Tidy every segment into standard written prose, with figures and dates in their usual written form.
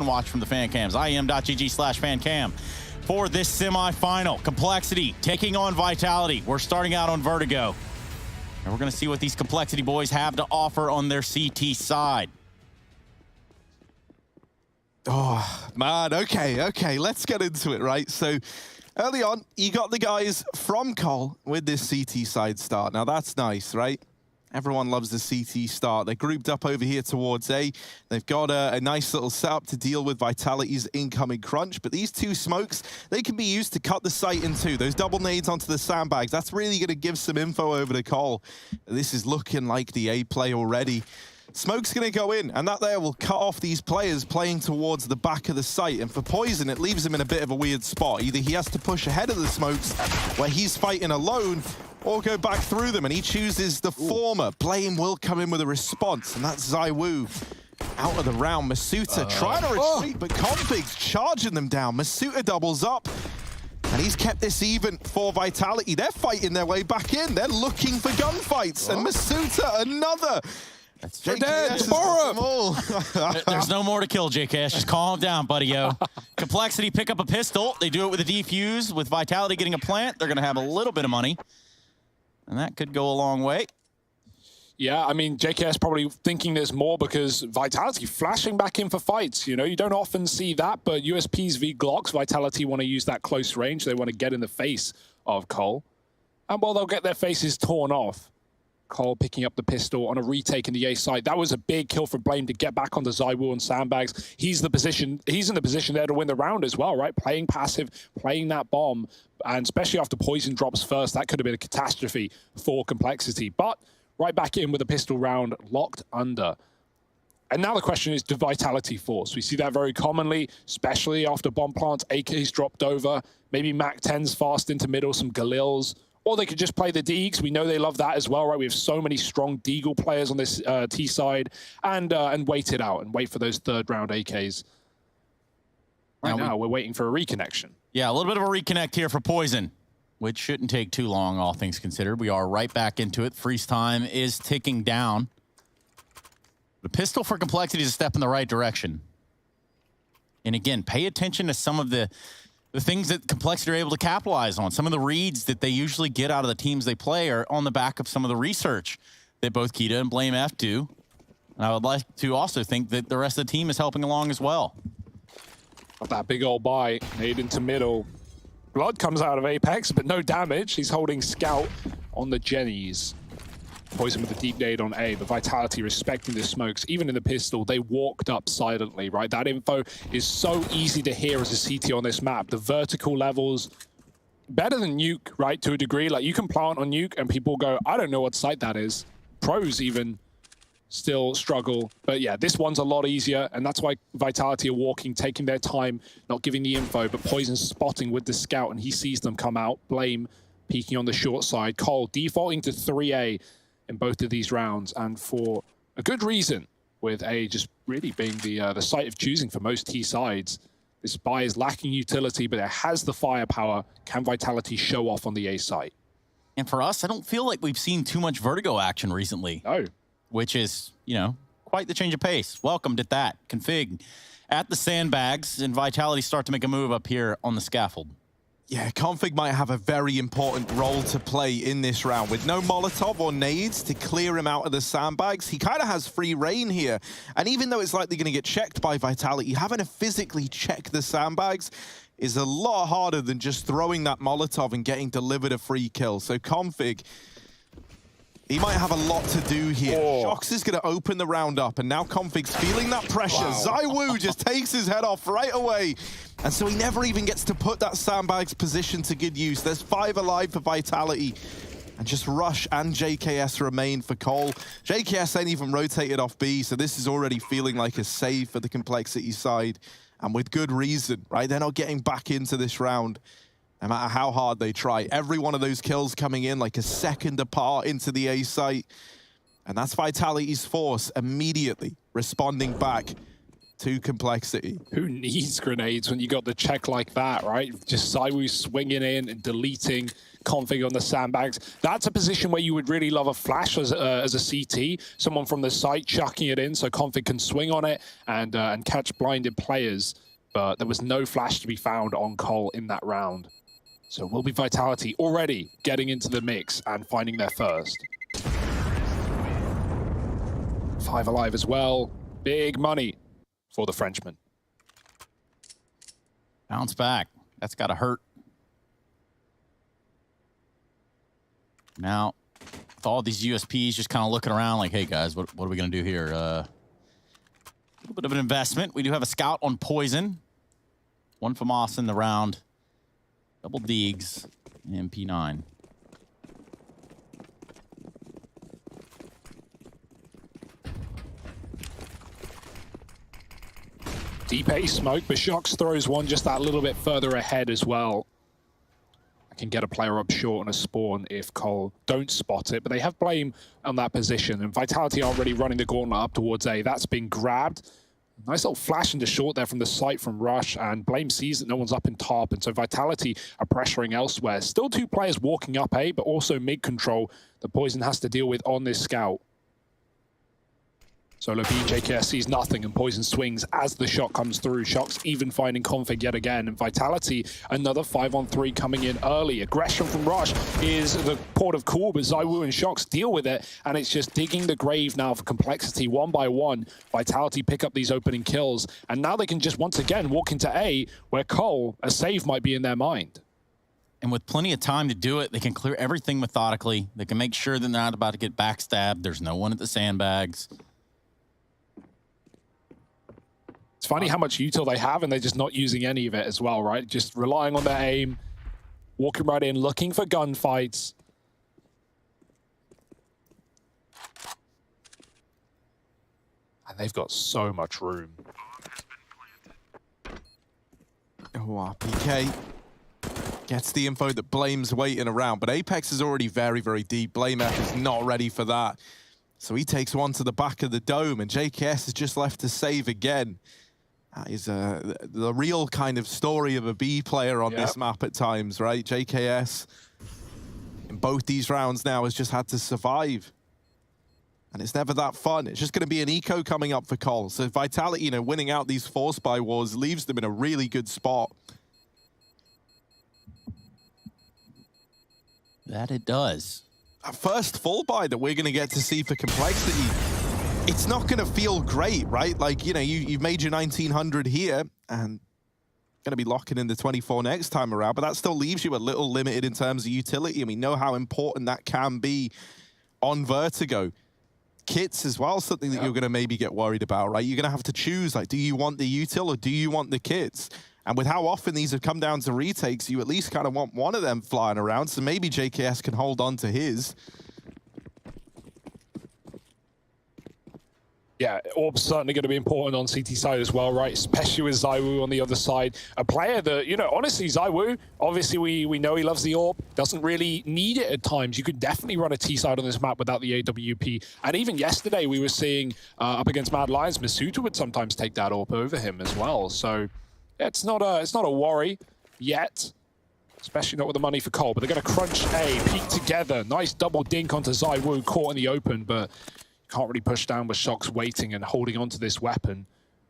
can watch from the fan cams. IEM.gg/fancam. For this semi-final, Complexity taking on Vitality. We're starting out on Vertigo. And we're going to see what these Complexity boys have to offer on their CT side. Oh, man, okay, let's get into it, right? So, early on, you got the guys from Col with this CT side start. Now, that's nice, right? Everyone loves the CT start. They're grouped up over here towards A. They've got a nice little setup to deal with Vitality's incoming crunch, but these two smokes, they can be used to cut the site in two. Those double nades onto the sandbags, that's really going to give some info over to Col. This is looking like the A play already. Smoke's going to go in, and that there will cut off these players playing towards the back of the site. And for Poison, it leaves him in a bit of a weird spot. Either he has to push ahead of the smokes, where he's fighting alone, or go back through them, and he chooses the former. Blame will come in with a response, and that's ZywOo out of the round. Masuta trying to retreat, but Config's charging them down. Masuta doubles up, and he's kept this even for Vitality. They're fighting their way back in. They're looking for gunfights, and Masuta, another. That's JKS. There's no more to kill, JKS. Just calm down, buddy-o. Complexity pick up a pistol. They do it with a defuse. With Vitality getting a plant, they're going to have a little bit of money. And that could go a long way. Yeah, I mean, JKS probably thinking there's more because Vitality flashing back in for fights. You know, you don't often see that, but USPs v Glocks, Vitality want to use that close range. They want to get in the face of Cole. And while they'll get their faces torn off, Cole picking up the pistol on a retake in the A site. That was a big kill for Blame to get back onto ZywOo and sandbags. He's in the position there to win the round as well, right? Playing passive, playing that bomb, and especially after Poison drops first, that could have been a catastrophe for Complexity. But right back in with a pistol round locked under. And now the question is, do Vitality force? We see that very commonly, especially after bomb plants, AK's dropped over, maybe Mac-10's fast into middle, some Galils. Or they could just play the Deags. We know they love that as well, right? We have so many strong Deagle players on this T side, and wait it out and wait for those third round AKs. Right now, we're waiting for a reconnection. Yeah, a little bit of a reconnect here for Poison, which shouldn't take too long, all things considered. We are right back into it. Freeze time is ticking down. The pistol for Complexity is a step in the right direction. And again, pay attention to some of the things that Complexity are able to capitalize on. Some of the reads that they usually get out of the teams they play are on the back of some of the research that both Kita and Blame F do. And I would like to also think that the rest of the team is helping along as well. Got that big old buy, made into middle. Blood comes out of Apex, but no damage. He's holding Scout on the Jennies. Poison with a deep nade on A, but Vitality respecting the smokes. Even in the pistol, they walked up silently, right? That info is so easy to hear as a CT on this map. The vertical levels, better than Nuke, right, to a degree. Like, you can plant on Nuke and people go, I don't know what site that is. Pros even still struggle. But yeah, this one's a lot easier, and that's why Vitality are walking, taking their time, not giving the info, but Poison spotting with the Scout, and he sees them come out. Blame peeking on the short side. Cole defaulting to 3A in both of these rounds, and for a good reason, with A just really being the site of choosing for most T sides. This buy is lacking utility, but it has the firepower. Can Vitality show off on the A site? And for us, I don't feel like we've seen too much Vertigo action recently. No. Which is, you know, quite the change of pace. Welcomed at that. Config at the sandbags, and Vitality start to make a move up here on the scaffold. Yeah, Config might have a very important role to play in this round. With no Molotov or nades to clear him out of the sandbags, he kind of has free reign here. And even though it's likely going to get checked by Vitality, having to physically check the sandbags is a lot harder than just throwing that Molotov and getting delivered a free kill. So Config, he might have a lot to do here. Shox is going to open the round up, and now Config's feeling that pressure. Wow. ZywOo just takes his head off right away. And so he never even gets to put that sandbags position to good use. There's 5 alive for Vitality. And just Rush and JKS remain for Cole. JKS ain't even rotated off B, so this is already feeling like a save for the Complexity side. And with good reason, right? They're not getting back into this round, no matter how hard they try. Every one of those kills coming in like a second apart into the A site. And that's Vitality's force immediately responding back to Complexity. Who needs grenades when you got the check like that, right? Just ZywOo swinging in and deleting config on the sandbags. That's a position where you would really love a flash as a CT, someone from the site chucking it in so config can swing on it and catch blinded players. But there was no flash to be found on Cole in that round. So will be Vitality already getting into the mix and finding their first. 5 alive as well. Big money for the Frenchman. Bounce back. That's got to hurt. Now, with all these USPs just kind of looking around like, hey, guys, what are we going to do here? A little bit of an investment. We do have a scout on Poison. 1 FAMAS in the round. Double Deegs. MP9. Deep A smoke, but Shox throws one just that little bit further ahead as well. I can get a player up short on a spawn if Cole don't spot it, but they have Blame on that position, and Vitality aren't really running the gauntlet up towards A. That's been grabbed. Nice little flash into short there from the site from Rush, and Blame sees that no one's up in top, and so Vitality are pressuring elsewhere. Still 2 players walking up A, but also mid-control that Poison has to deal with on this scout. Solo B, JKS sees nothing, and Poison swings as the shot comes through. Shox even finding config yet again, and Vitality, another 5-on-3 coming in early. Aggression from Rush is the port of call, but ZywOo and Shox deal with it, and it's just digging the grave now for Complexity. 1 by 1, Vitality pick up these opening kills, and now they can just once again walk into A, where Cole, a save might be in their mind. And with plenty of time to do it, they can clear everything methodically. They can make sure that they're not about to get backstabbed. There's no one at the sandbags. It's funny how much util they have, and they're just not using any of it as well, right? Just relying on their aim, walking right in, looking for gunfights. And they've got so much room. Oh, RPK gets the info that Blame's waiting around, but Apex is already very, very deep. Blame F is not ready for that. So he takes one to the back of the dome, and JKS is just left to save again. That is the real kind of story of a B player on this map at times, right? JKS, in both these rounds now, has just had to survive. And it's never that fun. It's just going to be an eco coming up for Cole. So Vitality, you know, winning out these force buy wars leaves them in a really good spot. That it does. That first full buy that we're going to get to see for Complexity, it's not going to feel great, right? Like, you know, you've made your 1900 here and going to be locking in the 24 next time around, but that still leaves you a little limited in terms of utility, and we know how important that can be on Vertigo. Kits as well, something that you're going to maybe get worried about, right? You're going to have to choose, like, do you want the util or do you want the kits? And with how often these have come down to retakes, you at least kind of want one of them flying around, so maybe JKS can hold on to his. Yeah, Orb's certainly going to be important on CT side as well, right? Especially with ZywOo on the other side. A player that, you know, honestly, ZywOo, obviously we know he loves the Orb, doesn't really need it at times. You could definitely run a T side on this map without the AWP. And even yesterday we were seeing up against Mad Lions, Masuta would sometimes take that Orb over him as well. So yeah, it's not a worry yet. Especially not with the money for Cole, but they're going to crunch A, peek together. Nice double dink onto ZywOo, caught in the open, but can't really push down with Shox waiting and holding on to this weapon.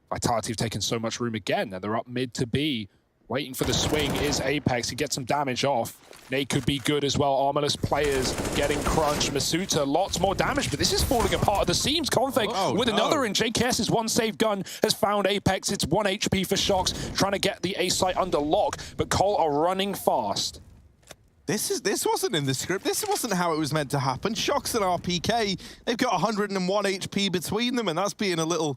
Vitality have taken so much room again, and they're up mid to B. Waiting for the swing is Apex. He gets some damage off. Nate could be good as well. Armorless players getting crunched. Masuta, lots more damage, but this is falling apart at the seams. Config with another, and JKS's one save gun has found Apex. It's 1 HP for Shox, trying to get the A site under lock, but Cole are running fast. This wasn't in the script. This wasn't how it was meant to happen. Shox and RPK, they've got 101 HP between them, and that's being a little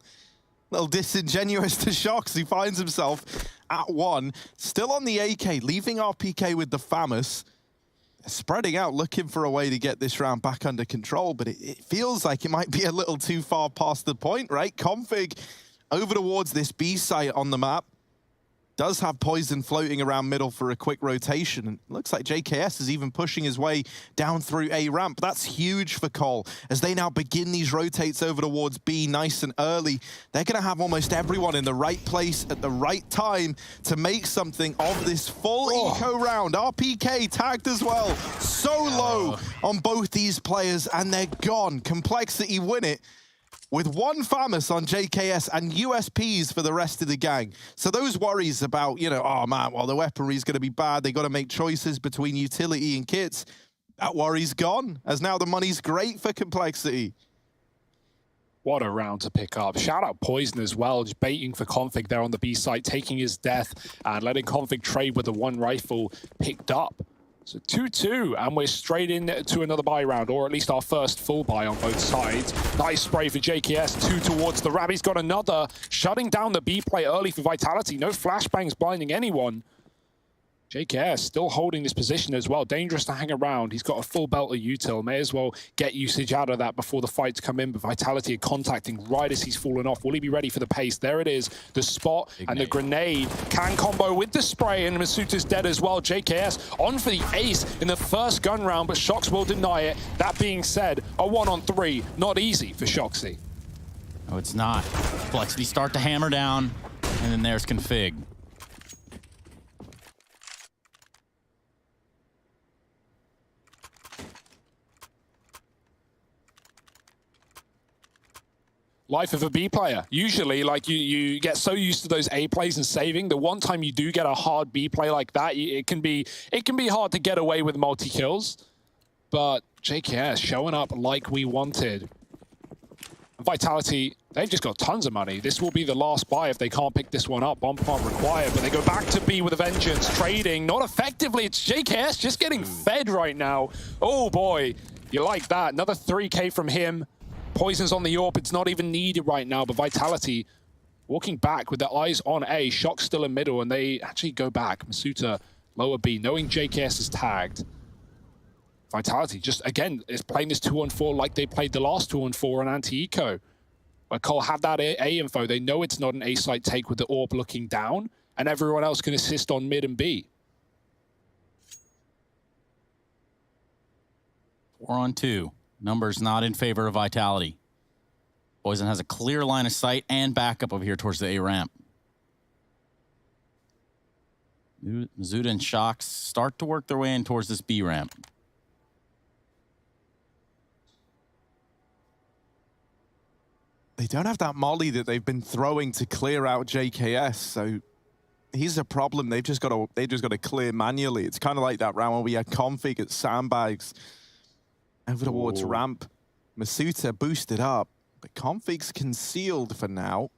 disingenuous to Shox. He finds himself at 1, still on the AK, leaving RPK with the FAMAS, spreading out, looking for a way to get this round back under control, but it feels like it might be a little too far past the point, right? Config over towards this B site on the map. does have Poison floating around middle for a quick rotation. And looks like JKS is even pushing his way down through A ramp. That's huge for Cole. As they now begin these rotates over towards B nice and early, they're going to have almost everyone in the right place at the right time to make something of this full eco round. RPK tagged as well. So low on both these players, and they're gone. Complexity win it with one FAMAS on JKS and USPs for the rest of the gang. So those worries about, you know, oh man, well, the weaponry is going to be bad, they got to make choices between utility and kits, that worry's gone, as now the money's great for Complexity. What a round to pick up. Shout out Poison as well, just baiting for Config there on the B site, taking his death and letting Config trade with the one rifle picked up. So 2-2, and we're straight into another buy round, or at least our first full buy on both sides. Nice spray for JKS, 2 towards the Rab. He's got another, shutting down the B play early for Vitality. No flashbangs blinding anyone. JKS still holding this position as well. Dangerous to hang around. He's got a full belt of util. May as well get usage out of that before the fights come in. But Vitality are contacting right as he's fallen off. Will he be ready for the pace? There it is. The spot and the grenade can combo with the spray, and Masuta's dead as well. JKS on for the ace in the first gun round, but Shox will deny it. That being said, a 1-on-3, not easy for Shoxy. No, it's not. Complexity start to hammer down, and then there's Config. Life of a B player. Usually, like you get so used to those A plays and saving. The one time you do get a hard B play like that, it can be hard to get away with multi-kills. But JKS showing up like we wanted. Vitality, they've just got tons of money. This will be the last buy if they can't pick this one up. Bomb plant required, but they go back to B with a vengeance. Trading, not effectively. It's JKS just getting fed right now. Oh boy, you like that. Another 3K from him. Poison's on the AWP, it's not even needed right now, but Vitality walking back with their eyes on A. Shock's still in middle, and they actually go back. Masuta, lower B, knowing JKS is tagged. Vitality just, again, is playing this 2-on-4 like they played the last 2-on-4 on anti-eco. Where Cole have that A info, they know it's not an A site take with the AWP looking down, and everyone else can assist on mid and B. 4-on-2. Numbers not in favor of Vitality. Poison has a clear line of sight and backup over here towards the A ramp. Mazuda and Shox start to work their way in towards this B ramp. They don't have that molly that they've been throwing to clear out JKS, so he's a problem. They've just got to clear manually. It's kind of like that round where we had Config at Sandbags. Over towards ramp. Masuta boosted up, but Config's concealed for now.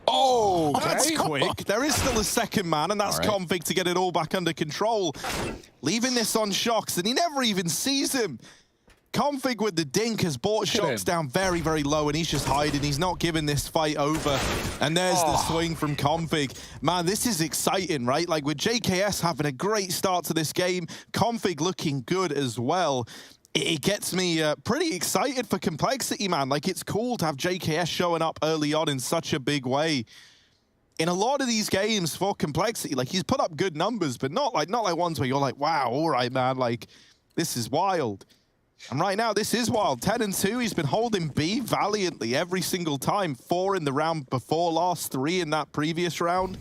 Oh, okay. That's quick. There is still a second man, and that's Config to get it all back under control. Leaving this on Shox, and he never even sees him. Config with the dink has brought Shox down very, very low, and he's just hiding. He's not giving this fight over. And there's the swing from Config. Man, this is exciting, right? Like with JKS having a great start to this game, Config looking good as well. It gets me pretty excited for Complexity, man. Like, it's cool to have JKS showing up early on in such a big way. In a lot of these games for Complexity, like, he's put up good numbers, but not like ones where you're like, wow, all right, man, like, this is wild. And right now, this is wild. 10-2, he's been holding B valiantly every single time. 4 in the round before last, 3 in that previous round.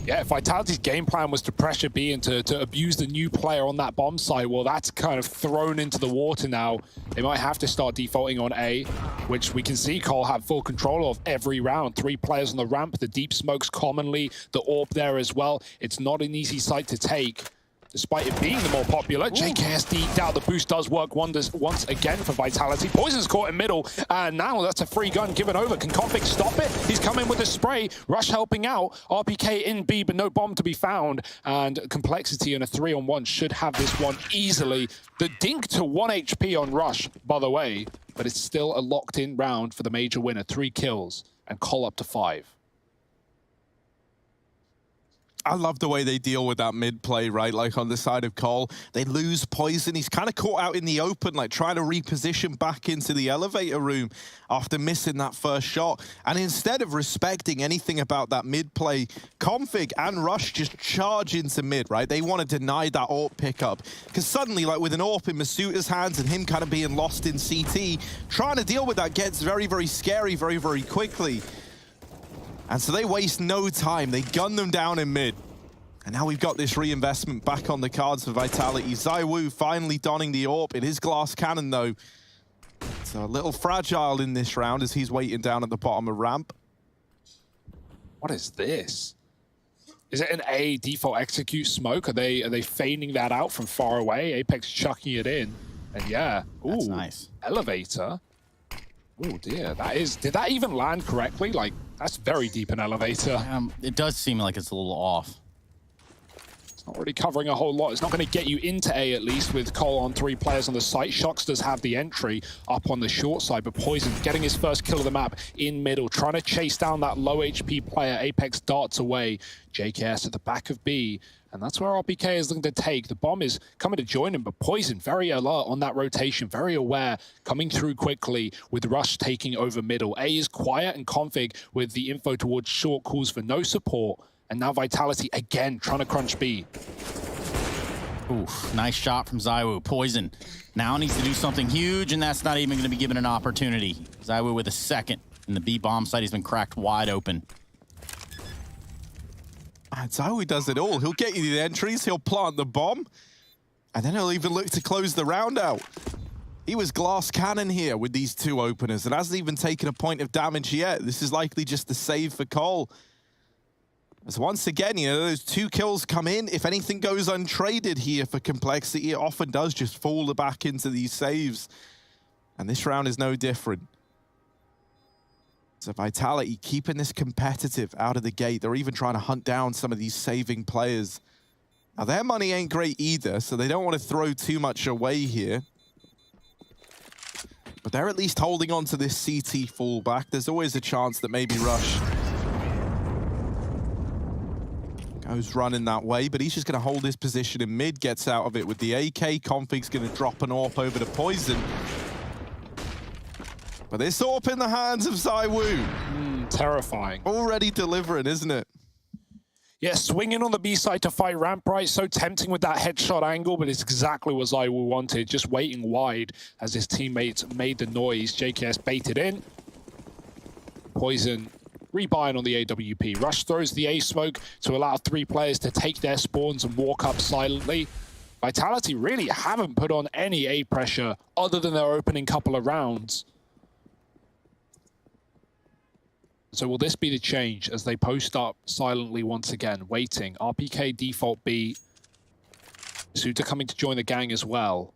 Yeah, Vitality's game plan was to pressure B and to abuse the new player on that bomb site. Well, that's kind of thrown into the water now. They might have to start defaulting on A, which we can see Cole have full control of every round. 3 players on the ramp, the deep smokes commonly, the AWP there as well. It's not an easy site to take. Despite it being the more popular, JKS deked out. The boost does work wonders once again for Vitality. Poison's caught in middle, and now that's a free gun given over. Can Config stop it? He's coming with a spray. Rush helping out. RPK in B, but no bomb to be found. And Complexity in a 3-on-1 should have this one easily. The dink to 1 HP on Rush, by the way, but it's still a locked-in round for the major winner. 3 kills, and Cole up to 5. I love the way they deal with that mid play, right? Like on the side of Cole, they lose Poison. He's kind of caught out in the open, like trying to reposition back into the elevator room after missing that first shot. And instead of respecting anything about that mid play, Config and Rush just charge into mid, right? They want to deny that AWP pickup. Because suddenly, like with an AWP in Masuta's hands and him kind of being lost in CT, trying to deal with that gets very, very scary very, very quickly. And so they waste no time. They gun them down in mid. And now we've got this reinvestment back on the cards for Vitality. ZywOo finally donning the AWP in his glass cannon, though. It's a little fragile in this round as he's waiting down at the bottom of ramp. What is this? Is it an A default execute smoke? Are they feigning that out from far away? Apex chucking it in. And yeah. Ooh, that's nice. Elevator. Oh dear, that is, did that even land correctly? Like, that's very deep an elevator. It does seem like it's a little off. It's not really covering a whole lot. It's not going to get you into A, at least, with Cole on 3 players on the site. Shox does have the entry up on the short side, but Poison getting his first kill of the map in middle, trying to chase down that low HP player. Apex darts away. JKS at the back of B. And that's where RPK is looking to take. The bomb is coming to join him, but Poison very alert on that rotation, very aware, coming through quickly with Rush taking over middle. A is quiet and Config with the info towards short calls for no support. And now Vitality again trying to crunch B. Oof, nice shot from ZywOo. Poison now needs to do something huge, and that's not even going to be given an opportunity. ZywOo with a second, and the B bomb site has been cracked wide open. That's how he does it all. He'll get you the entries, he'll plant the bomb, and then he'll even look to close the round out. He was glass cannon here with these 2 openers and hasn't even taken a point of damage yet. This is likely just a save for Cole. As once again, you know, those 2 kills come in. If anything goes untraded here for Complexity, it often does just fall back into these saves. And this round is no different. So Vitality keeping this competitive out of the gate. They're even trying to hunt down some of these saving players. Now their money ain't great either, so they don't want to throw too much away here. But they're at least holding on to this CT fallback. There's always a chance that maybe Rush goes running that way, but he's just going to hold his position in mid, gets out of it with the AK. Config's going to drop an AWP over to Poison. But this AWP in the hands of ZywOo. Terrifying. Already delivering, isn't it? Yeah, swinging on the B side to fight ramp right. So tempting with that headshot angle, but it's exactly what ZywOo wanted. Just waiting wide as his teammates made the noise. JKS baited in. Poison rebuying on the AWP. Rush throws the A smoke to allow 3 players to take their spawns and walk up silently. Vitality really haven't put on any A pressure other than their opening couple of rounds. So will this be the change as they post up silently once again, waiting? RPK default B. Suta coming to join the gang as well.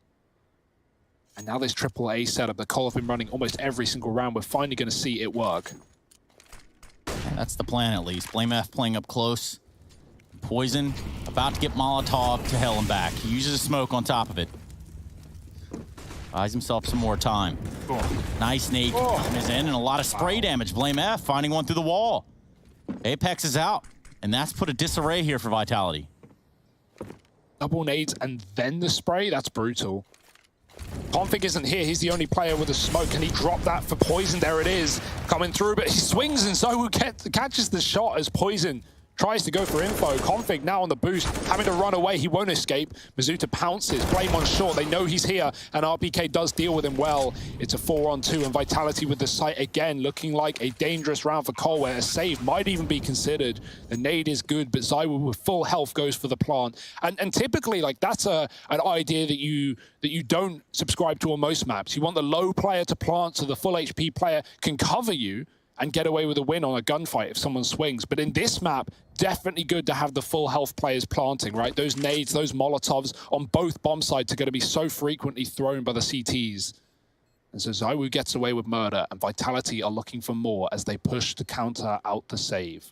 And now this triple A setup that Cole have been running almost every single round, we're finally going to see it work. That's the plan, at least. BlameF playing up close. Poison about to get Molotov to hell and back. He uses a smoke on top of it. Buys himself some more time. Nice nade is in, and a lot of spray damage. BlameF finding one through the wall. Apex is out, and that's put a disarray here for Vitality. Double nades and then the spray? That's brutal. Config isn't here. He's the only player with a smoke. Can he drop that for Poison? There it is. Coming through, but he swings, and ZywOo catches the shot as Poison tries to go for info. Config now on the boost, having to run away. He won't escape. Masuta pounces. Blame on short. They know he's here, and RPK does deal with him well. It's a 4-on-2, and Vitality with the sight again, looking like a dangerous round for Cole, where a save might even be considered. The nade is good, but ZywOo with full health goes for the plant. And typically, like, that's an idea that you don't subscribe to on most maps. You want the low player to plant so the full HP player can cover you and get away with a win on a gunfight if someone swings. But in this map, definitely good to have the full health players planting, right? Those nades, those Molotovs on both bomb sides are going to be so frequently thrown by the CTs. And so ZywOo gets away with murder, and Vitality are looking for more as they push to counter out the save.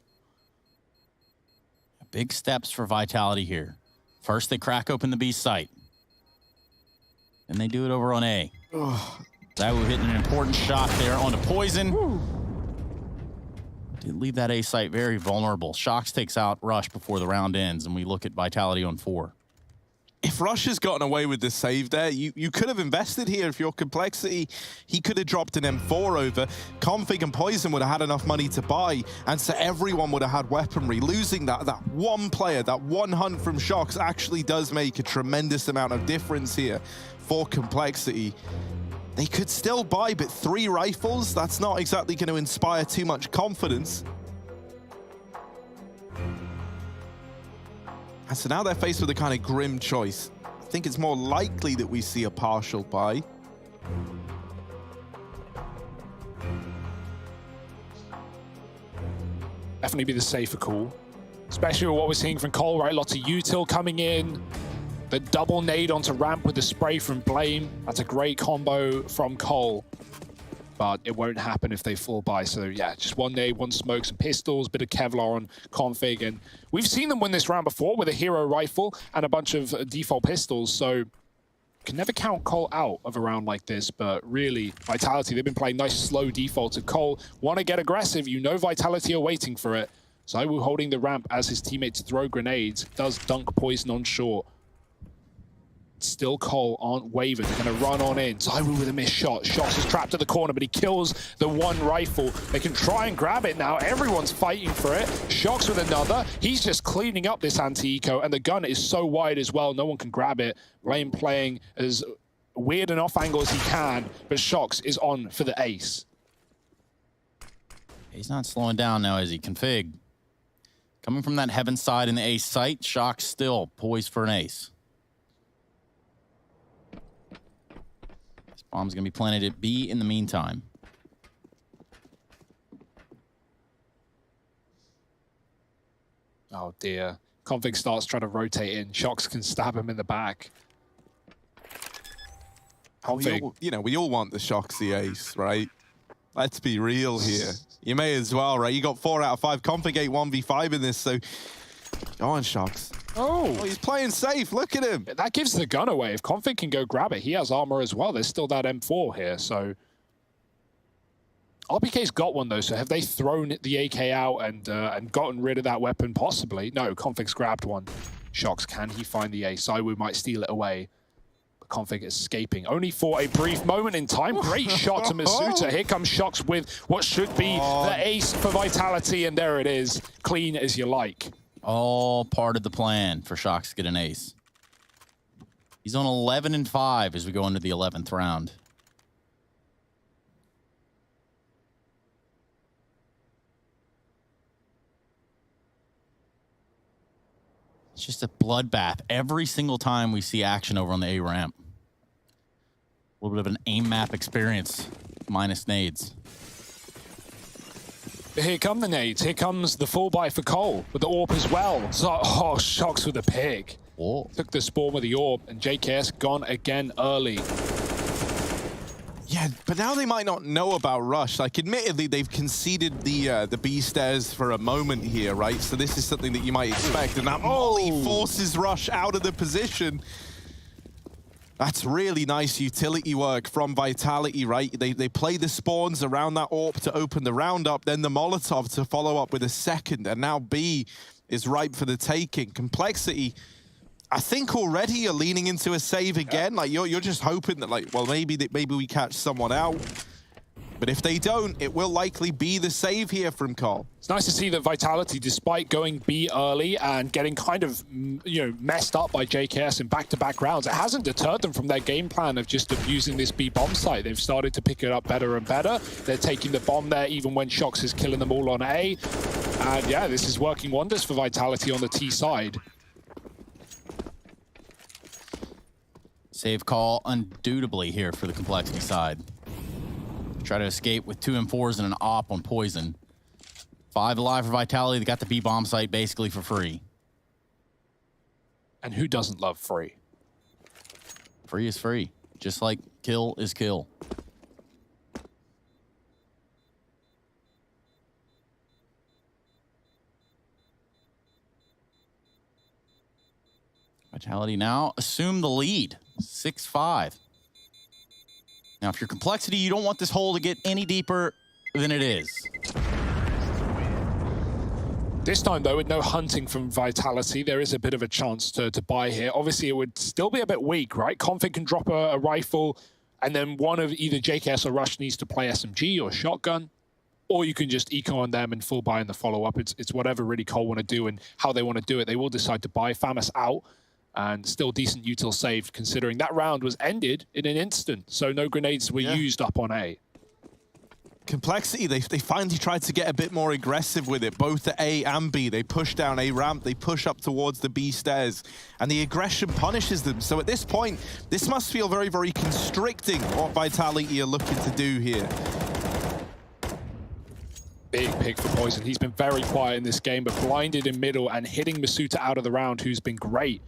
Big steps for Vitality here. First, they crack open the B site. Then they do it over on A. ZywOo hitting an important shot there onto Poison. Did leave that A site very vulnerable. Shox takes out Rush before the round ends, and we look at Vitality on 4. If Rush has gotten away with the save there, you could have invested here if you're Complexity. He could have dropped an M4 over. Config and Poison would have had enough money to buy, and so everyone would have had weaponry. Losing that one player, that one hunt from Shox actually does make a tremendous amount of difference here for Complexity. They could still buy, but 3 rifles, that's not exactly going to inspire too much confidence. And so now they're faced with a kind of grim choice. I think it's more likely that we see a partial buy. Definitely be the safer call, especially with what we're seeing from Cole, right? Lots of util coming in. The double nade onto ramp with the spray from Blame. That's a great combo from Cole. But it won't happen if they fall by. So yeah, just one nade, one smoke, some pistols, bit of Kevlar on Config. And we've seen them win this round before with a hero rifle and a bunch of default pistols. So can never count Cole out of a round like this, but really, Vitality, they've been playing nice slow default to Cole. Want to get aggressive, you know Vitality are waiting for it. Zywoo holding the ramp as his teammates throw grenades, does dunk Poison on short. Still Cole aren't wavered. They're going to run on in. Zywoo with a missed shot. Shox is trapped at the corner, but he kills the one rifle. They can try and grab it now. Everyone's fighting for it. Shox with another. He's just cleaning up this anti-eco, and the gun is so wide as well, no one can grab it. Blame playing as weird and off angle as he can, but Shox is on for the ace. He's not slowing down now, is he? Config. Coming from that heaven side in the ace site, Shox still poised for an ace. Bomb's going to be planted at B in the meantime. Oh dear. Config starts trying to rotate in. Shox can stab him in the back. Config. We all want the Shoxy ace, right? Let's be real here. You may as well, right? You got 4 out of 5. Config 8 1v5 in this, so go on, Shox. Oh, he's playing safe. Look at him. That gives the gun away. If Config can go grab it, he has armor as well. There's still that M4 here, so... RPK's got one, though, so have they thrown the AK out and gotten rid of that weapon, possibly? No, Config's grabbed one. Shox, can he find the ace? Zywoo might steal it away. But Config is escaping, only for a brief moment in time. Great shot to Masuta. Here comes Shox with what should be the ace for Vitality, and there it is. Clean as you like. All part of the plan for Shox to get an ace. He's on 11-5 as we go into the 11th round. It's just a bloodbath every single time we see action over on the A ramp. A little bit of an aim map experience, minus nades. Here come the nades. Here comes the full buy for Cole with the AWP as well. So, oh, Shox with the pick. Oh. Took the spawn with the AWP, and JKS gone again early. Yeah, but now they might not know about Rush. Like, admittedly, they've conceded the B stairs for a moment here, right? So this is something that you might expect. And that molly forces Rush out of the position. That's really nice utility work from Vitality, right? They play the spawns around that AWP to open the round up, then the Molotov to follow up with a second, and now B is ripe for the taking. Complexity, I think already you're leaning into a save again. Like, you're just hoping that, like, well, maybe we catch someone out. But if they don't, it will likely be the save here from Cole. It's nice to see that Vitality, despite going B early and getting kind of, messed up by JKS in back-to-back rounds, it hasn't deterred them from their game plan of just abusing this B bomb site. They've started to pick it up better and better. They're taking the bomb there even when Shox is killing them all on A. And yeah, this is working wonders for Vitality on the T side. Save call undoubtedly here for the Complexity side. Try to escape with 2 M4s and an op on Poison. 5 alive for Vitality. They got the B bomb site basically for free. And who doesn't love free? Free is free. Just like kill is kill. Vitality now assume the lead. 6-5. Now, if you're Complexity, you don't want this hole to get any deeper than it is. This time, though, with no hunting from Vitality, there is a bit of a chance to buy here. Obviously, it would still be a bit weak, right? Config can drop a rifle, and then one of either JKS or Rush needs to play SMG or shotgun, or you can just eco on them and full buy in the follow-up. It's whatever really Cole want to do and how they want to do it. They will decide to buy. Famas out, and still decent util saved, considering that round was ended in an instant, so no grenades were used up on A. Complexity, they finally tried to get a bit more aggressive with it, both at A and B. They push down A ramp, they push up towards the B stairs, and the aggression punishes them. So at this point, this must feel very, very constricting what Vitality are looking to do here. Big pick for Poison. He's been very quiet in this game, but blinded in middle and hitting Masuta out of the round, who's been great.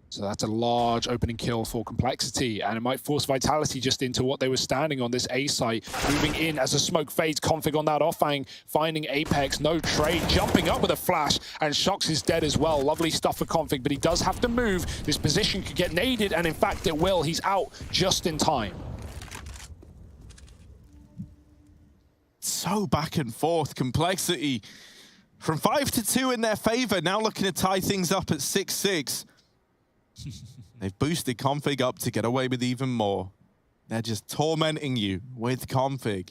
So that's a large opening kill for Complexity, and it might force Vitality just into what they were standing on, this A site. Moving in as the smoke fades, Config on that offhang, finding Apex, no trade, jumping up with a flash, and Shocks is dead as well. Lovely stuff for Config, but he does have to move. This position could get naded, and in fact it will. He's out just in time. So back and forth, Complexity from 5-2 in their favor, now looking to tie things up at 6-6. They've boosted Config up to get away with even more. They're just tormenting you with Config.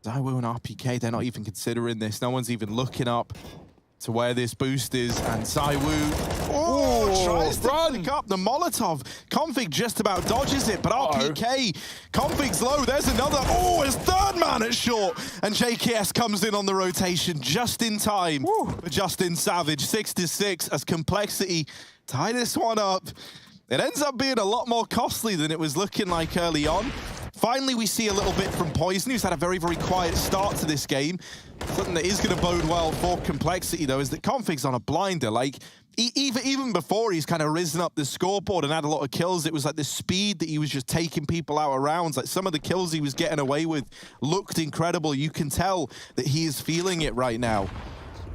ZywOo and RPK, they're not even considering this. No one's even looking up to where this boost is. And ZywOo tries to pick up the Molotov. Config just about dodges it, but RPK, Config's low. There's another. Oh, his third man at short. And JKS comes in on the rotation just in time for Justin Savage. 6-6 as Complexity tie this one up. It ends up being a lot more costly than it was looking like early on. Finally, we see a little bit from Poison, who's had a very, very quiet start to this game. Something that is going to bode well for Complexity, though, is that Config's on a blinder. Like, even before he's kind of risen up the scoreboard and had a lot of kills, it was like the speed that he was just taking people out of rounds. Like, some of the kills he was getting away with looked incredible. You can tell that he is feeling it right now.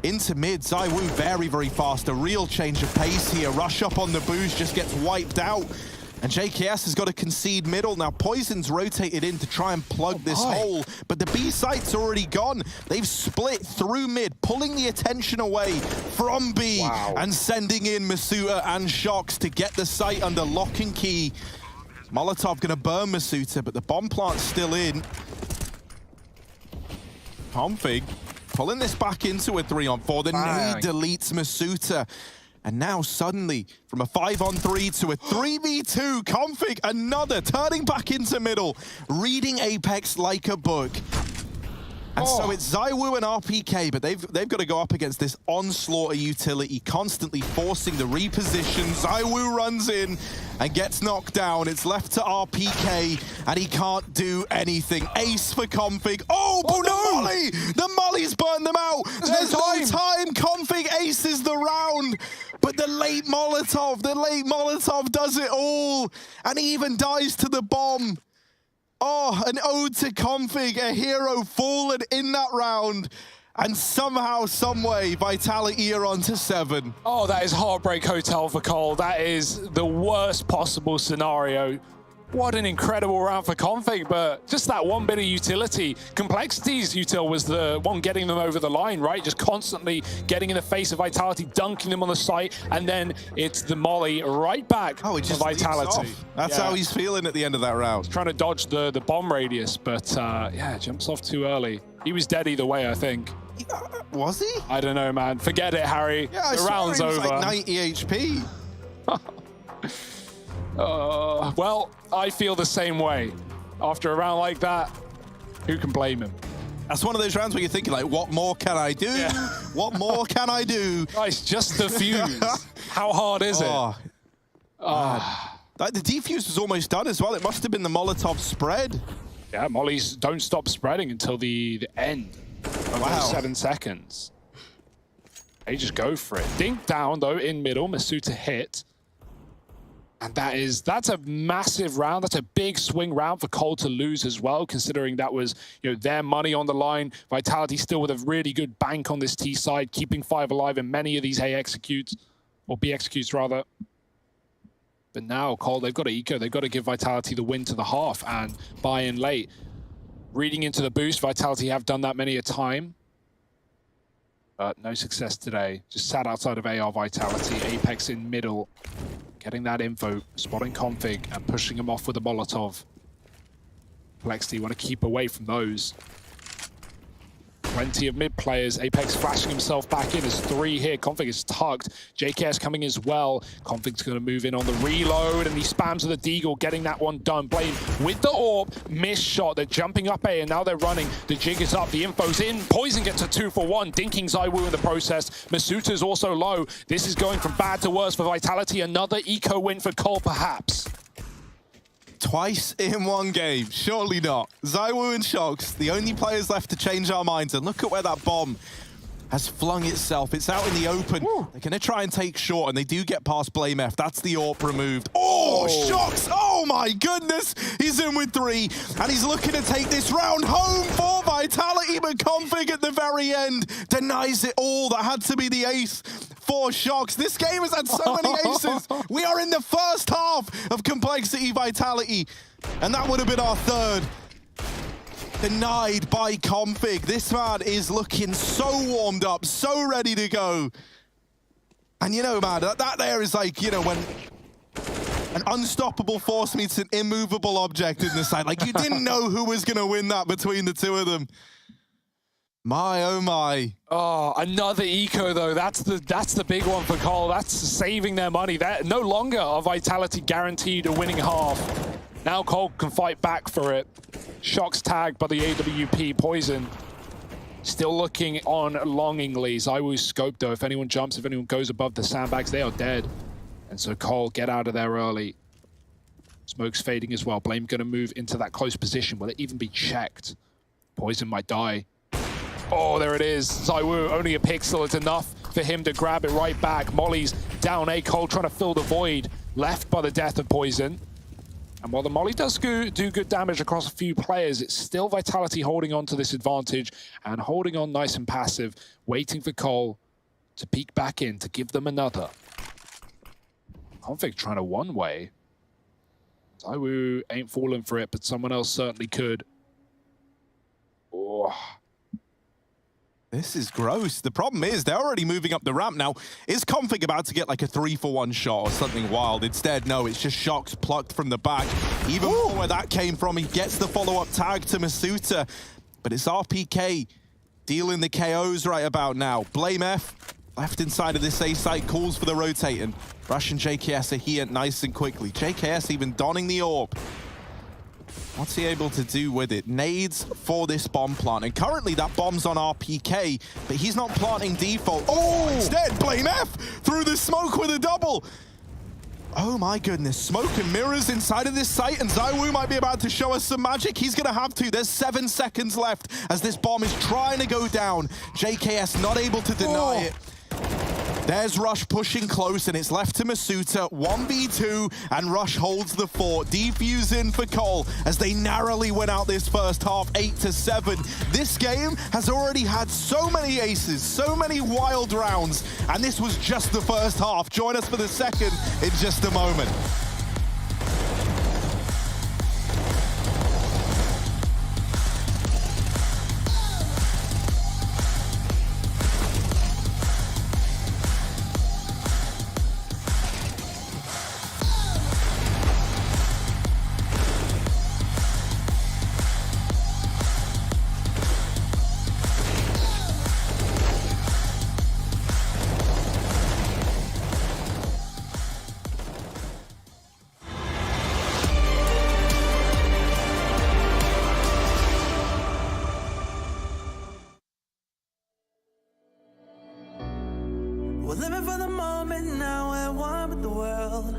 Into mid, ZywOo very, very fast. A real change of pace here. Rush up on the boost, just gets wiped out. And JKS has got to concede middle. Now, Poison's rotated in to try and plug this hole, but the B site's already gone. They've split through mid, pulling the attention away from B and sending in Masuta and Shocks to get the site under lock and key. Molotov going to burn Masuta, but the bomb plant's still in. Config pulling this back into a 3-on-4. The nade deletes Masuta. And now suddenly, from a 5-on-3 to a 3v2, Config, another, turning back into middle, reading Apex like a book. And so it's ZywOo and RPK, but they've got to go up against this onslaught of utility, constantly forcing the reposition. ZywOo runs in and gets knocked down. It's left to RPK, and he can't do anything. Ace for Config. Oh, no! Molly! The Molly's burned them out! There's no time! Config aces the round! But the late Molotov does it all! And he even dies to the bomb! Oh, an ode to Config, a hero fallen in that round. And somehow, someway, Vitality are on to 7. Oh, that is Heartbreak Hotel for Cole. That is the worst possible scenario. What an incredible round for Config, but just that one bit of utility. Complexity's util was the one getting them over the line, right? Just constantly getting in the face of Vitality, dunking them on the site, and then it's the molly right back to Vitality. That's how he's feeling at the end of that round. Trying to dodge the bomb radius, but yeah, jumps off too early. He was dead either way, I think. Was he? I don't know, man. Forget it, Harry. Yeah, the round's over. Like 90 HP. Well, I feel the same way. After a round like that, who can blame him? That's one of those rounds where you're thinking, like, what more can I do? Yeah. What more can I do? Guys, just the fuse. How hard is it? Like, the defuse was almost done as well. It must have been the Molotov spread. Yeah, mollies don't stop spreading until the end of those 7 seconds. They just go for it. Dink down, though, in middle. Masuta hit. And that's a massive round. That's a big swing round for Cole to lose as well, considering that was, you know, their money on the line. Vitality still with a really good bank on this T side, keeping 5 alive in many of these A executes, or B executes rather. But now Cole, they've got to eco. They've got to give Vitality the win to the half and buy in late. Reading into the boost, Vitality have done that many a time. But no success today. Just sat outside of AR Vitality. Apex in middle. Getting that info, spotting Config, and pushing him off with a Molotov. Complexity want to keep away from those. Plenty of mid players. Apex flashing himself back in. There's 3 here. Config is tugged. JKS coming as well. Config's going to move in on the reload, and he spams with the Deagle, getting that one done. Blame with the AWP. Missed shot. They're jumping up A, and now they're running. The jig is up. The info's in. Poison gets a 2 for 1. Dinking ZywOo in the process. Masuuta's also low. This is going from bad to worse for Vitality. Another eco win for Cole, perhaps. Twice in one game, surely not. ZywOo and Shox, the only players left to change our minds. And look at where that bomb has flung itself. It's out in the open. Woo. They're going to try and take short, and they do get past Blame F. That's the AWP removed. Oh, Shox! Oh my goodness! He's in with 3, and he's looking to take this round home for Vitality, but Config at the very end denies it all. That had to be the ace for Shox. This game has had so many aces. We are in the first half of Complexity Vitality, and that would have been our 3rd. Denied by Config. This man is looking so warmed up, so ready to go. And you know, man, that there is like, you know, when an unstoppable force meets an immovable object in the side. Like, you didn't know who was going to win that between the 2 of them. My, oh my. Oh, another eco though. That's the big one for Cole. That's saving their money. That no longer are Vitality guaranteed a winning half. Now Cole can fight back for it. Shox tagged by the AWP. Poison still looking on longingly. ZywOo's scope though. If anyone jumps, if anyone goes above the sandbags, they are dead. And so Cole, get out of there early. Smoke's fading as well. Blame gonna move into that close position. Will it even be checked? Poison might die. Oh, there it is. ZywOo, only a pixel. It's enough for him to grab it right back. Molly's down A. Cole trying to fill the void left by the death of Poison. And while the Molly does do good damage across a few players, it's still Vitality holding on to this advantage and holding on nice and passive, waiting for Cole to peek back in to give them another. Config trying to one-way. ZywOo ain't falling for it, but someone else certainly could. Oh. This is gross. The problem is they're already moving up the ramp now. Is Config about to get like a 3 for 1 shot or something wild? Instead, no, it's just Shox plucked from the back. Even more where that came from, he gets the follow-up tag to Masuuta. But it's RPK dealing the KOs right about now. Blame F, left inside of this A site, calls for the rotating. Rush and JKS are here nice and quickly. JKS even donning the AWP. What's he able to do with it? Nades for this bomb plant. And currently that bomb's on RPK, but he's not planting default. Oh, instead, Blame F through the smoke with a double. Oh my goodness, smoke and mirrors inside of this site, and ZywOo might be about to show us some magic. He's gonna have to. There's 7 seconds left as this bomb is trying to go down. JKS not able to deny it. There's Rush pushing close, and it's left to Masuuta. 1v2, and Rush holds the fort. Defuse in for Cole as they narrowly win out this first half, 8-7. This game has already had so many aces, so many wild rounds, and this was just the first half. Join us for the second in just a moment. We're living for the moment now, we're one with the world.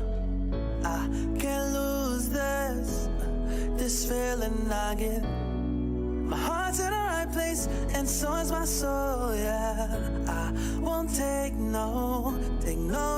I can't lose this feeling I get. My heart's in the right place, and so is my soul, yeah. I won't take no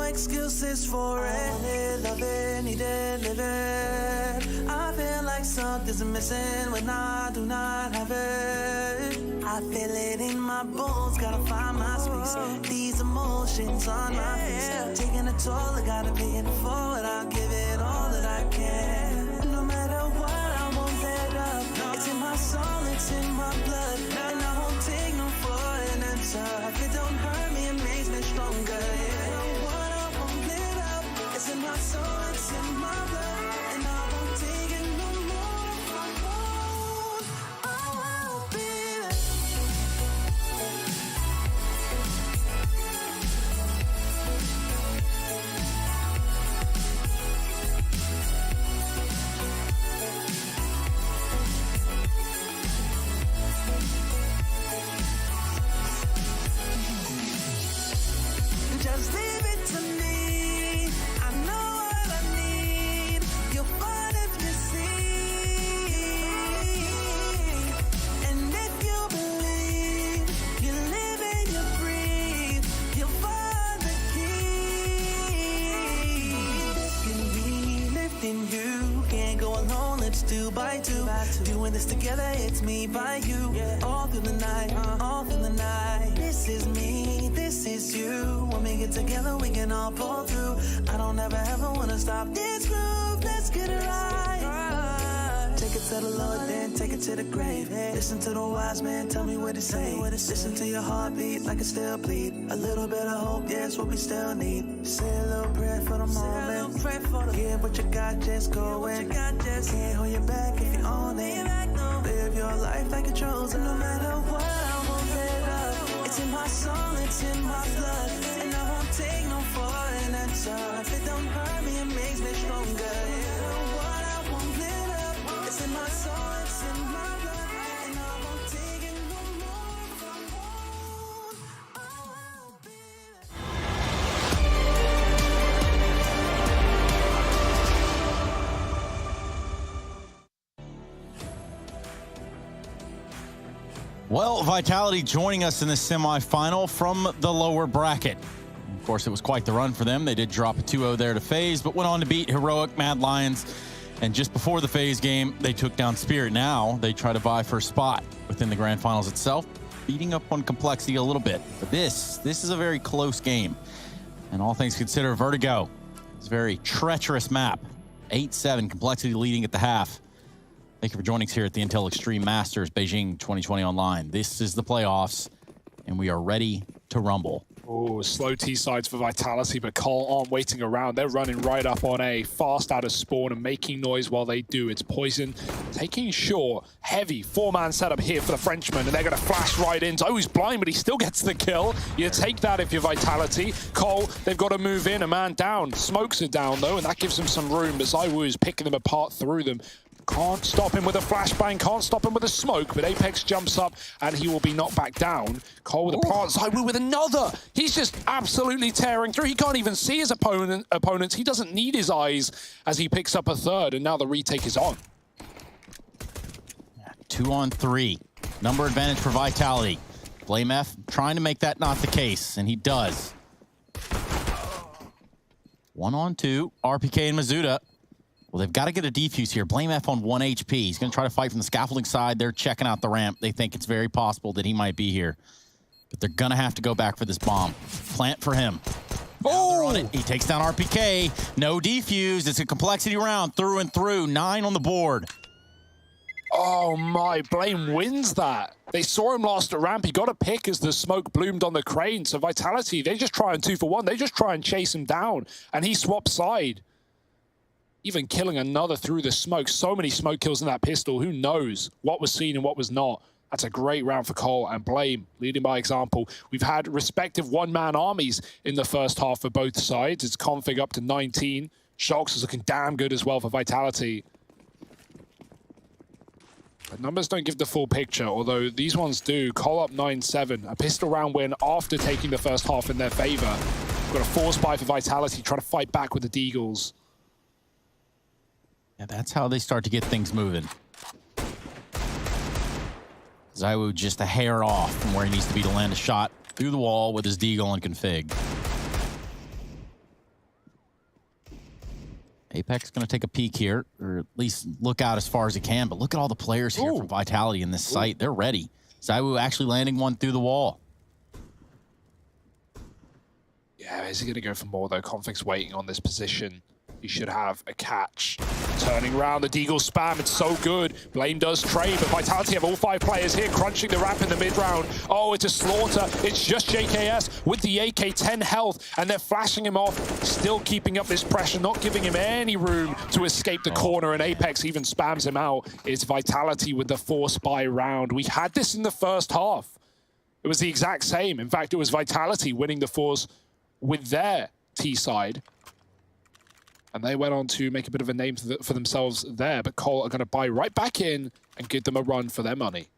excuses for it. Love it, need it, live it. I feel like something's missing when I do not have it. I feel it in my bones, gotta find my space. These emotions on my face, taking a toll, I gotta pay it forward. I'll give it all that I can. No matter what, I won't let up. It's in my my soul, it's in my blood. And I won't take no for an answer. If it don't hurt me, it makes me stronger. Yeah, what I won't let up. It's in my soul, it's in my blood. And I won't take it no more. I won't be there. Just leave it to me. I know what I need. You'll find if you see. And if you believe, you live and you breathe, you'll find the key. Lifting me, lifting you. Can't go alone, let's do by two. Doing this together, it's me by you. All through the night, all through the night. This is me, this is you. When we get together, we can all pull through. I don't ever wanna stop this groove. Let's get it right. Take it to the Lord, then take it to the grave. Listen to the wise man, tell me what to say. Listen to your heartbeat like it still bleed. A little bit of hope, yeah, it's what we still need. Say a little prayer for the moment. Give what you got, just go in. Can't hold you back if you own it. Live your life like a chosen. No matter what, I won't let up. It's in my soul, it's in my blood. And I won't take no for an answer. If it don't hurt me, it makes me stronger. Yeah, what I won't let up. It's in my soul, it's in my blood. And I won't take it no more. I won't be Well, Vitality joining us in the semifinal from the lower bracket. Of course, it was quite the run for them. They did drop a 2-0 there to FaZe, but went on to beat heroic Mad Lions. And just before the FaZe game, they took down Spirit. Now they try to vie for a spot within the grand finals itself, beating up on Complexity a little bit. But this is a very close game. And all things considered, Vertigo is a very treacherous map. 8-7, Complexity leading at the half. Thank you for joining us here at the Intel Extreme Masters Beijing 2020 online. This is the playoffs, and we are ready to rumble. Oh, slow T-sides for Vitality, but Cole aren't waiting around. They're running right up on A, fast out of spawn and making noise while they do. It's Poison taking short, heavy, four-man setup here for the Frenchman, and they're going to flash right in. Oh, he's blind, but he still gets the kill. You take that if you're Vitality. Cole, they've got to move in, a man down. Smokes are down, though, and that gives them some room, but Zaiwu is picking them apart through them. Can't stop him with a flashbang, can't stop him with a smoke, but Apex jumps up and he will be knocked back down. Cole with a plant, Zaiwu with another. He's just absolutely tearing through. He can't even see his opponents. He doesn't need his eyes as he picks up a third, and now the retake is on. 2-on-3. Number advantage for Vitality. Blame F trying to make that not the case, and he does. 1-on-2. RPK and Mizuta. Well, they've got to get a defuse here. Blame F on 1 HP. He's going to try to fight from the scaffolding side. They're checking out the ramp. They think it's very possible that he might be here. But they're going to have to go back for this bomb. Plant for him. Oh! On it. He takes down RPK. No defuse. It's a Complexity round through and through. 9 on the board. Oh my, Blame wins that. They saw him last at ramp. He got a pick as the smoke bloomed on the crane. So Vitality, they just try and 2-for-1. They just try and chase him down. And he swaps side. Even killing another through the smoke. So many smoke kills in that pistol. Who knows what was seen and what was not. That's a great round for Cole and Blame, leading by example. We've had respective one-man armies in the first half for both sides. It's config up to 19. Shocks is looking damn good as well for Vitality. The numbers don't give the full picture, although these ones do. Cole up 9-7. A pistol round win after taking the first half in their favor. Got a force buy for Vitality, trying to fight back with the Deagles. Yeah, that's how they start to get things moving. Zaiwu just a hair off from where he needs to be to land a shot through the wall with his deagle on config. Apex going to take a peek here, or at least look out as far as he can, but look at all the players here from Vitality in this site. They're ready. Zaiwu actually landing one through the wall. Yeah, is he going to go for more, though? Config's waiting on this position. He should have a catch Turning around, the Deagle spam, it's so good. Blame does trade, but Vitality have all 5 players here, crunching the ramp in the mid-round. Oh, it's a slaughter. It's just JKS with the AK, 10 health, and they're flashing him off, still keeping up this pressure, not giving him any room to escape the corner, and Apex even spams him out. It's Vitality with the force buy round. We had this in the first half. It was the exact same. In fact, it was Vitality winning the force with their T side. And they went on to make a bit of a name for themselves there, but Cole are going to buy right back in and give them a run for their money.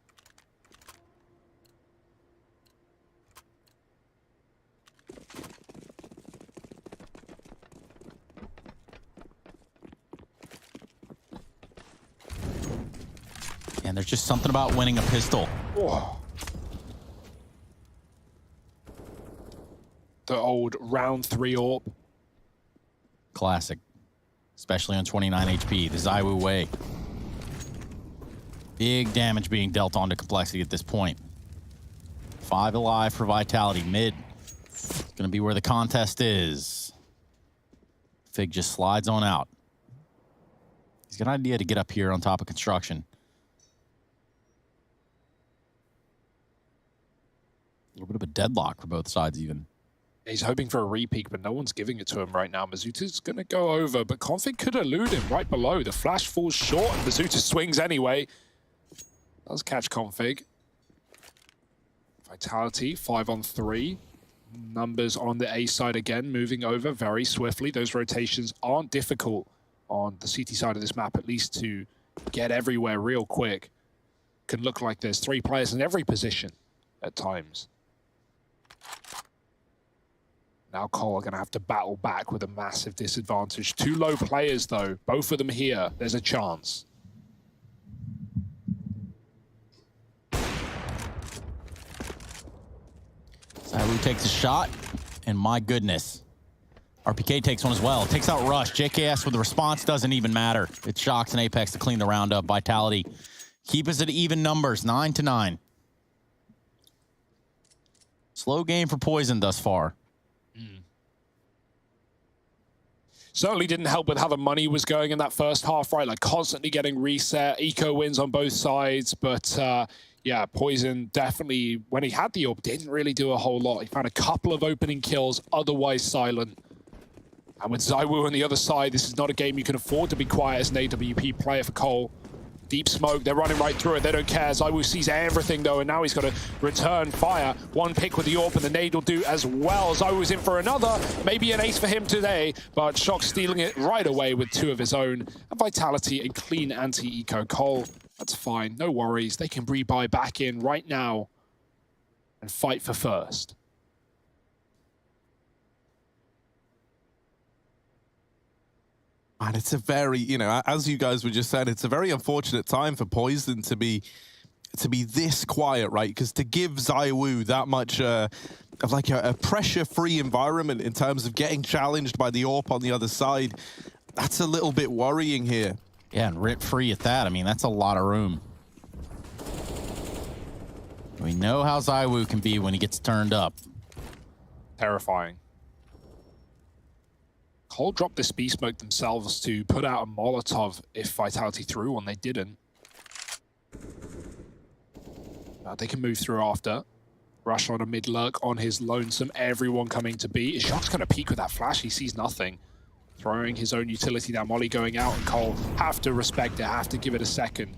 And there's just something about winning a pistol. Whoa. The old round 3 AWP. Classic. Especially on 29 HP. The Zywoo way. Big damage being dealt onto Complexity at this point. 5 alive for Vitality. Mid. It's going to be where the contest is. Fig just slides on out. He's got an idea to get up here on top of construction. A little bit of a deadlock for both sides even. He's hoping for a repeat, but no one's giving it to him right now. Mazuta's going to go over, but Config could elude him right below. The flash falls short, and Mazuta swings anyway. Does catch Config. Vitality, 5 on 3. Numbers on the A side again, moving over very swiftly. Those rotations aren't difficult on the CT side of this map, at least to get everywhere real quick. Can look like there's 3 players in every position at times. Now Cole are going to have to battle back with a massive disadvantage. 2 low players, though. Both of them here. There's a chance. Zywoo takes a shot, and my goodness. RPK takes one as well. Takes out Rush. JKS with the response doesn't even matter. It shocks an Apex to clean the round up. Vitality keep us at even numbers, 9-9. Slow game for Poison thus far. Certainly didn't help with how the money was going in that first half, right? Like constantly getting reset. Eco wins on both sides, but yeah, Poison definitely, when he had the AWP, didn't really do a whole lot. He found a couple of opening kills, otherwise silent. And with Zywoo on the other side, this is not a game you can afford to be quiet as an AWP player for Cole. Deep smoke, they're running right through it, they don't care. Zywoo sees everything though, and now he's got to return fire. 1 pick with the AWP, and the nade will do as well. Zywoo's in for another, maybe an ace for him today, but Shock stealing it right away with 2 of his own. And Vitality, a clean anti-eco. Cole, that's fine, no worries. They can rebuy back in right now and fight for first. And it's a very, you know, as you guys were just saying, it's a very unfortunate time for Poison to be this quiet, right? Because to give Zywoo that much of like a pressure-free environment in terms of getting challenged by the AWP on the other side, that's a little bit worrying here. Yeah, and rip-free at that. I mean, that's a lot of room. We know how Zywoo can be when he gets turned up. Terrifying. Cole dropped this B smoke themselves to put out a Molotov if Vitality threw one. They didn't. They can move through after. Rush on a mid lurk on his lonesome. Everyone coming to B. Shock's going to peek with that flash. He sees nothing. Throwing his own utility down. Molly going out, and Cole have to respect it, have to give it a second.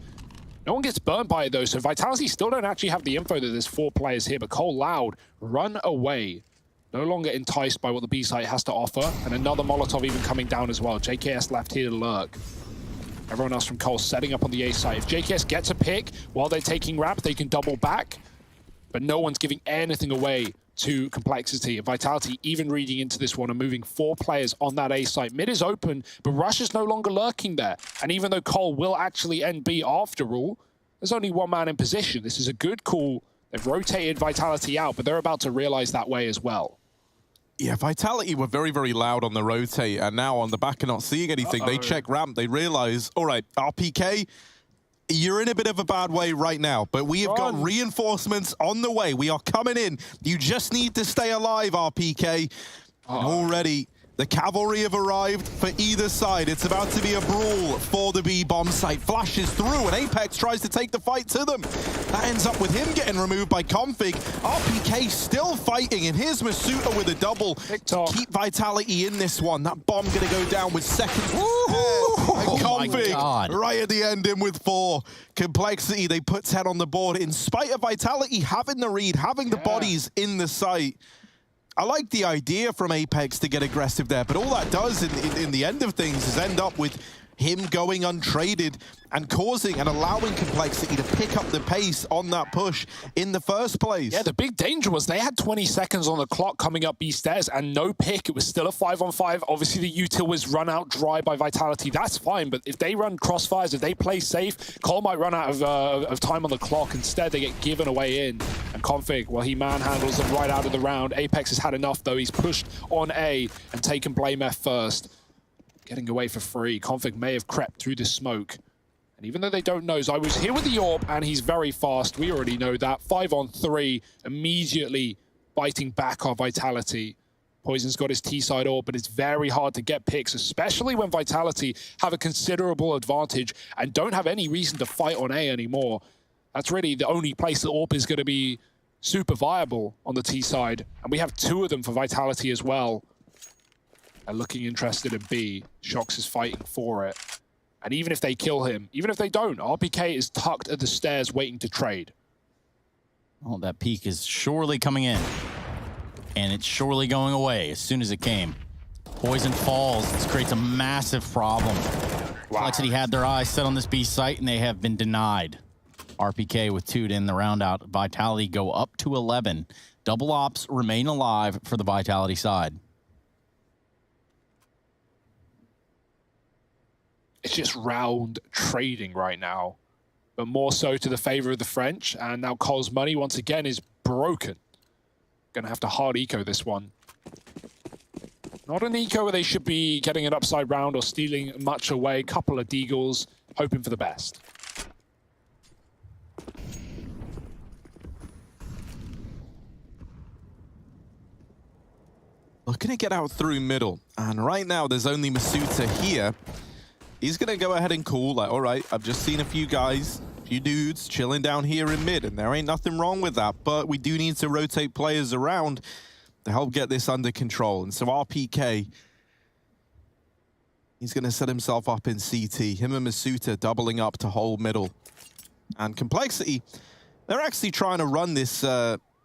No one gets burned by it though, so Vitality still don't actually have the info that there's 4 players here, but Cole loud, run away. No longer enticed by what the B site has to offer, and another Molotov even coming down as well. JKS left here to lurk. Everyone else from Cole setting up on the A site. If JKS gets a pick while they're taking ramp, they can double back, but no one's giving anything away to Complexity. And Vitality even reading into this one and moving 4 players on that A site. Mid is open, but Rush is no longer lurking there. And even though Cole will actually end B after all, there's only 1 man in position. This is a good call. They've rotated Vitality out, but they're about to realize that way as well. Yeah, Vitality were very, very loud on the rotate, and now on the back and not seeing anything, they check ramp, they realize, all right, RPK, you're in a bit of a bad way right now, but we have got reinforcements on the way. We are coming in. You just need to stay alive, RPK. And already, The cavalry have arrived for either side. It's about to be a brawl for the B bomb site. Flashes through, and Apex tries to take the fight to them. That ends up with him getting removed by Config. RPK still fighting, and here's Masuta with a double to keep Vitality in this one. That bomb gonna go down with seconds. And Config right at the end in with 4. Complexity, they put 10 on the board in spite of Vitality having the read, having the bodies in the site. I like the idea from Apex to get aggressive there, but all that does in the end of things is end up with him going untraded and causing and allowing Complexity to pick up the pace on that push in the first place. Yeah, the big danger was they had 20 seconds on the clock coming up B stairs and no pick. It was still a 5-on-5. Obviously, the util was run out dry by Vitality. That's fine, but if they run crossfires, if they play safe, Cole might run out of time on the clock. Instead, they get given away in. And Config, well, he manhandles them right out of the round. Apex has had enough, though. He's pushed on A and taken Blame F first. Getting away for free. Config may have crept through the smoke. And even though they don't know, Zywoo's here with the AWP, and he's very fast. We already know that. 5-on-3, immediately biting back our Vitality. Poison's got his T-side AWP, but it's very hard to get picks, especially when Vitality have a considerable advantage and don't have any reason to fight on A anymore. That's really the only place that AWP is going to be super viable on the T-side. And we have 2 of them for Vitality as well. They're looking interested in B. Shox is fighting for it. And even if they kill him, even if they don't, RPK is tucked at the stairs waiting to trade. Oh, that peak is surely coming in. And it's surely going away as soon as it came. Poison falls. This creates a massive problem. Complexity had their eyes set on this B site, and they have been denied. RPK with 2 to end the round out. Vitality go up to 11. Double ops remain alive for the Vitality side. It's just round trading right now, but more so to the favor of the French. And now Cole's money once again is broken. Gonna have to hard eco this one. Not an eco where they should be getting an upside round or stealing much away. Couple of deagles, hoping for the best. Looking to get out through middle, and right now there's only Masuta here. He's going to go ahead and call, like, all right, I've just seen a few guys, a few dudes chilling down here in mid, and there ain't nothing wrong with that, but we do need to rotate players around to help get this under control. And so RPK, he's going to set himself up in CT. Him and Masuta doubling up to hold middle. And Complexity, they're actually trying to run this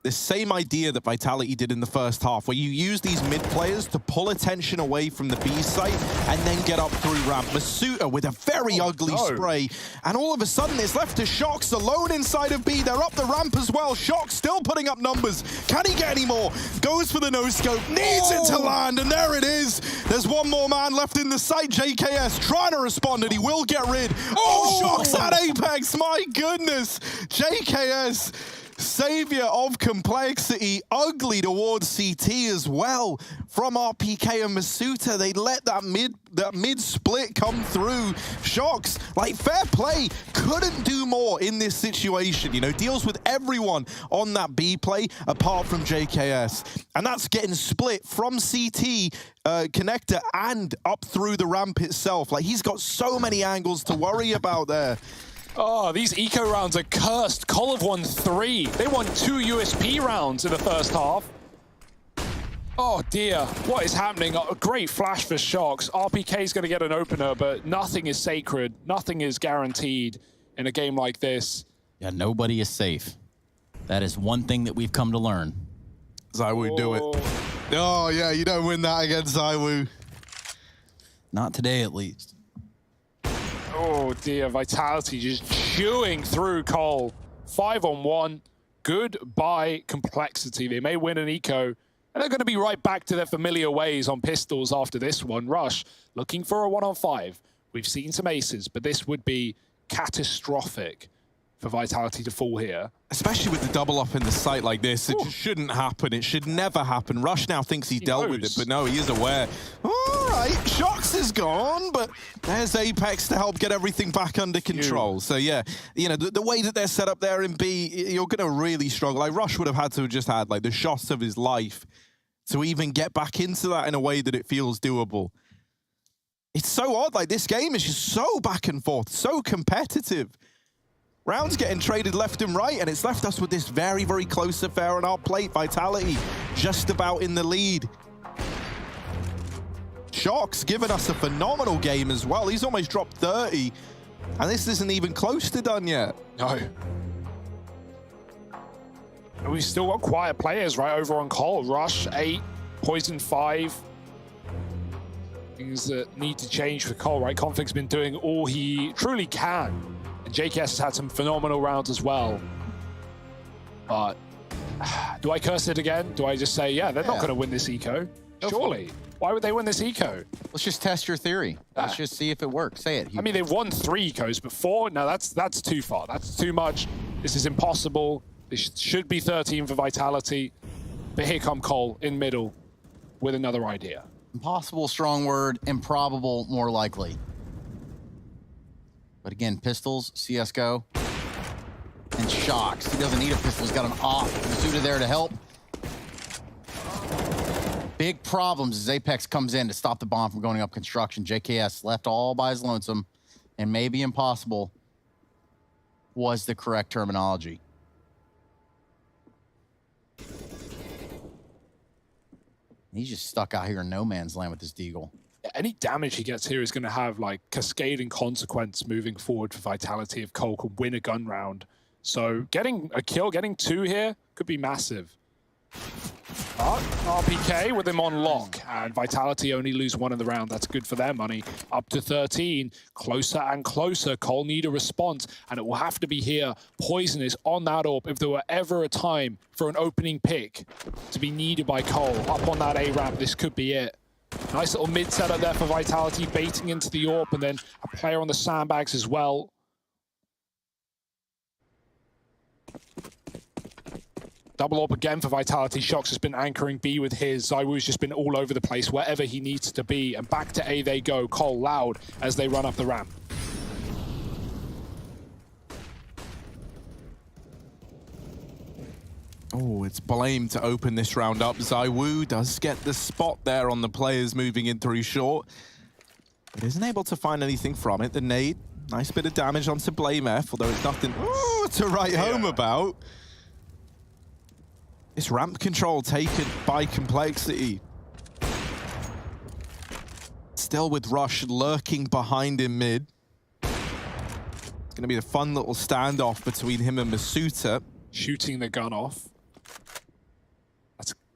this same idea that Vitality did in the first half, where you use these mid players to pull attention away from the B site and then get up through ramp. Masuta with a very ugly spray, and all of a sudden it's left to Shox alone inside of B. They're up the ramp as well. Shox still putting up numbers. Can he get any more? Goes for the no-scope, needs it to land, and there it is. There's one more man left in the site. JKS trying to respond, and he will get rid. Shox at Apex, my goodness. JKS, savior of Complexity, ugly towards CT as well from RPK and Masuta. They let that mid split come through. Shox, like, fair play, couldn't do more in this situation. You know, deals with everyone on that B play apart from JKS, and that's getting split from CT connector and up through the ramp itself. Like, he's got so many angles to worry about there. Oh, these eco rounds are cursed. Cole have won 3. They won 2 USP rounds in the first half. Oh dear, what is happening? A great flash for Shox. RPK is going to get an opener, but nothing is sacred. Nothing is guaranteed in a game like this. Yeah, nobody is safe. That is one thing that we've come to learn. Zywoo, do it. Oh yeah, you don't win that against Zywoo. Not today, at least. Oh dear, Vitality just chewing through Cole. 5-on-1. Goodbye, Complexity. They may win an eco, and they're going to be right back to their familiar ways on pistols after this one. Rush looking for a 1-on-5. We've seen some aces, but this would be catastrophic for Vitality to fall here. Especially with the double up in the site like this, it just shouldn't happen. It should never happen. Rush now thinks he dealt with it, but no, he is aware. All right, Shox is gone, but there's Apex to help get everything back under control. So yeah, you know, the way that they're set up there in B, you're going to really struggle. Like, Rush would have had to have just had like the shots of his life to even get back into that in a way that it feels doable. It's so odd, like this game is just so back and forth, so competitive. Rounds getting traded left and right, and it's left us with this very, very close affair on our plate. Vitality just about in the lead. Shock's given us a phenomenal game as well. He's almost dropped 30, and this isn't even close to done yet. No. And we've still got quiet players right over on Cole. Rush 8, Poison 5. Things that need to change for Cole, right? Conflict's been doing all he truly can. And JKS has had some phenomenal rounds as well. But do I curse it again? Do I just say, yeah, they're not going to win this eco? Surely. Why would they win this eco? Let's just test your theory. Let's just see if it works. Say it. I mean, they've won 3 ecos before. No, that's too far. That's too much. This is impossible. This should be 13 for Vitality. But here come Cole in middle with another idea. Impossible, strong word. Improbable, more likely. But again, pistols, CSGO, and shocks. He doesn't need a pistol. He's got an op. Masuda there to help. Big problems as Apex comes in to stop the bomb from going up construction. JKS left all by his lonesome, and maybe impossible was the correct terminology. He's just stuck out here in no man's land with this Deagle. Any damage he gets here is going to have like cascading consequence moving forward for Vitality if Cole can win a gun round. So getting a kill, getting 2 here could be massive. But RPK with him on lock, and Vitality only lose 1 in the round. That's good for their money. Up to 13, closer and closer. Cole need a response, and it will have to be here. Poison is on that AWP. If there were ever a time for an opening pick to be needed by Cole, up on that A ramp, this could be it. Nice little mid setup there for Vitality, baiting into the AWP, and then a player on the sandbags as well. Double AWP again for Vitality. Shox has been anchoring B with his. ZywOo's just been all over the place wherever he needs to be. And back to A they go. Cole loud as they run up the ramp. Oh, it's Blame to open this round up. ZywOo does get the spot there on the players moving in through short. But isn't able to find anything from it. The nade, nice bit of damage onto Blame F, although it's nothing to write home about. This ramp control taken by Complexity. Still with Rush lurking behind in mid. It's going to be a fun little standoff between him and Masuda. Shooting the gun off.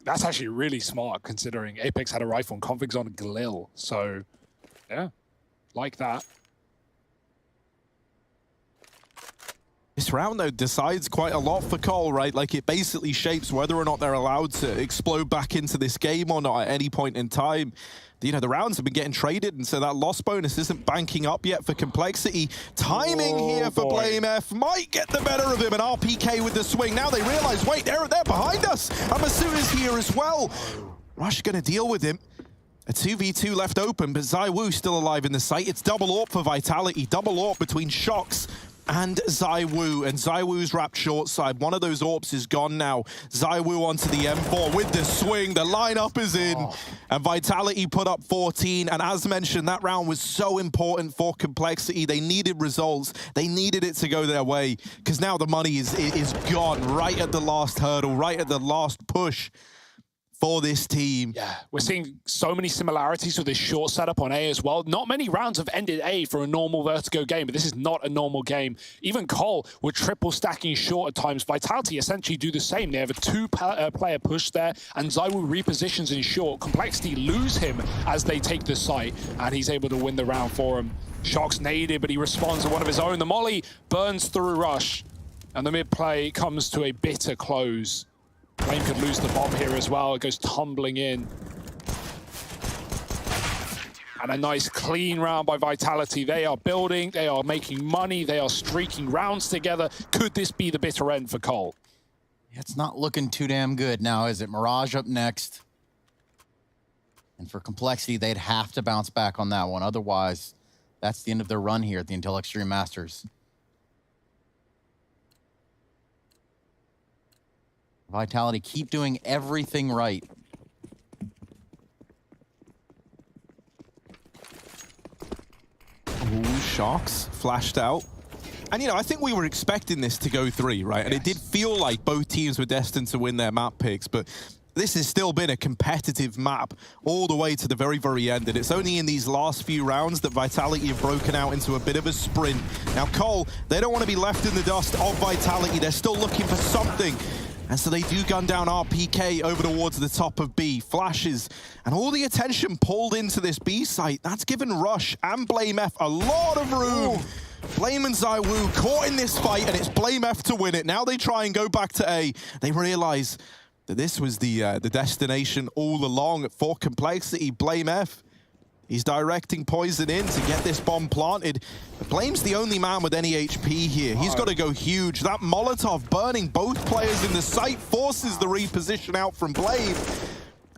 That's actually really smart considering Apex had a rifle and Config's on Galil. So, yeah, like that. This round, though, decides quite a lot for Cole, right? Like, it basically shapes whether or not they're allowed to explode back into this game or not at any point in time. You know, the rounds have been getting traded, and so that loss bonus isn't banking up yet for Complexity. Timing here for Blame F might get the better of him, and RPK with the swing. Now they realize, wait, they're behind us, and Masuda's here as well. Rush gonna deal with him. A 2v2 left open, but ZywOo still alive in the site. It's double AWP for Vitality, double AWP between Shox and ZywOo, and ZywOo's wrapped short side. One of those AWPs is gone now. ZywOo onto the M4 with the swing. The lineup is in, and Vitality put up 14. And as mentioned, that round was so important for Complexity. They needed results. They needed it to go their way, because now the money is gone right at the last hurdle, right at the last push for this team. Yeah, we're seeing so many similarities with this short setup on A as well. Not many rounds have ended A for a normal Vertigo game, but this is not a normal game. Even Cole were triple stacking short at times. Vitality essentially do the same. They have a 2-player push there, and ZywOo repositions in short. Complexity lose him as they take the site, and he's able to win the round for him. Shock's naded, but he responds to one of his own. The molly burns through Rush, and the mid play comes to a bitter close. Blame could lose the bomb here as well. It goes tumbling in. And a nice clean round by Vitality. They are building, they are making money, they are streaking rounds together. Could this be the bitter end for Cole? It's not looking too damn good now, is it? Mirage up next. And for Complexity, they'd have to bounce back on that one. Otherwise, that's the end of their run here at the Intel Extreme Masters. Vitality keep doing everything right. Sharks flashed out. And, you know, I think we were expecting this to go 3, right? And it did feel like both teams were destined to win their map picks, but this has still been a competitive map all the way to the very, very end. And it's only in these last few rounds that Vitality have broken out into a bit of a sprint. Now, Cole, they don't want to be left in the dust of Vitality. They're still looking for something. And so they do gun down RPK over towards the top of B. Flashes. And all the attention pulled into this B site. That's given Rush and BlameF a lot of room. Blame and ZywOo caught in this fight, and it's BlameF to win it. Now they try and go back to A. They realize that this was the destination all along for Complexity. BlameF, he's directing Poison in to get this bomb planted. But Blame's the only man with any HP here. He's got to go huge. That Molotov burning both players in the site forces the reposition out from Blame.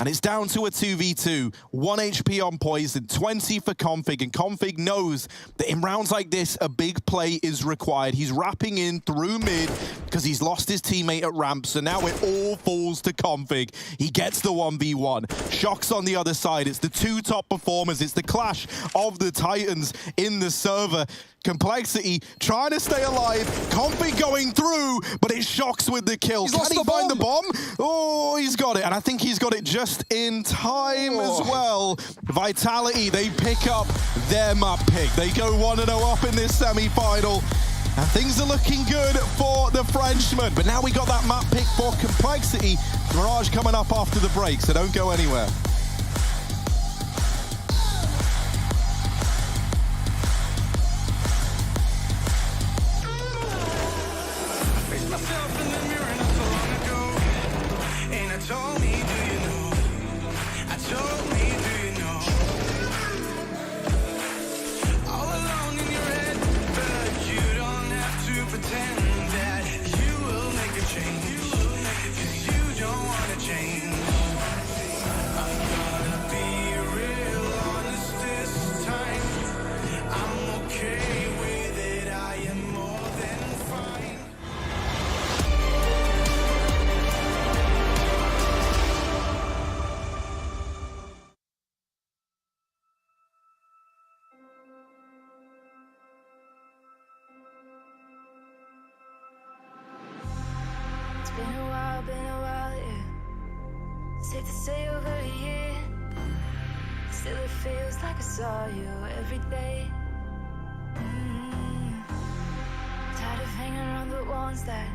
And it's down to a 2v2. 1 HP on Poison, 20 for Config. And Config knows that in rounds like this, a big play is required. He's wrapping in through mid because he's lost his teammate at ramp. So now it all falls to Config. He gets the 1v1. Shocks on the other side. It's the 2 top performers. It's the clash of the Titans in the server. Complexity trying to stay alive. Config going through, but it Shocks with the kill. Can he find the bomb? Oh, he's got it. And I think he's got it just in time as well. Vitality, they pick up their map pick. They go 1-0 up in this semi-final. And things are looking good for the Frenchman. But now we got that map pick for Complexity. Mirage coming up after the break, so don't go anywhere. Been a while, yeah. Safe to say over a year. Still it feels like I saw you every day. Tired of hanging around the ones that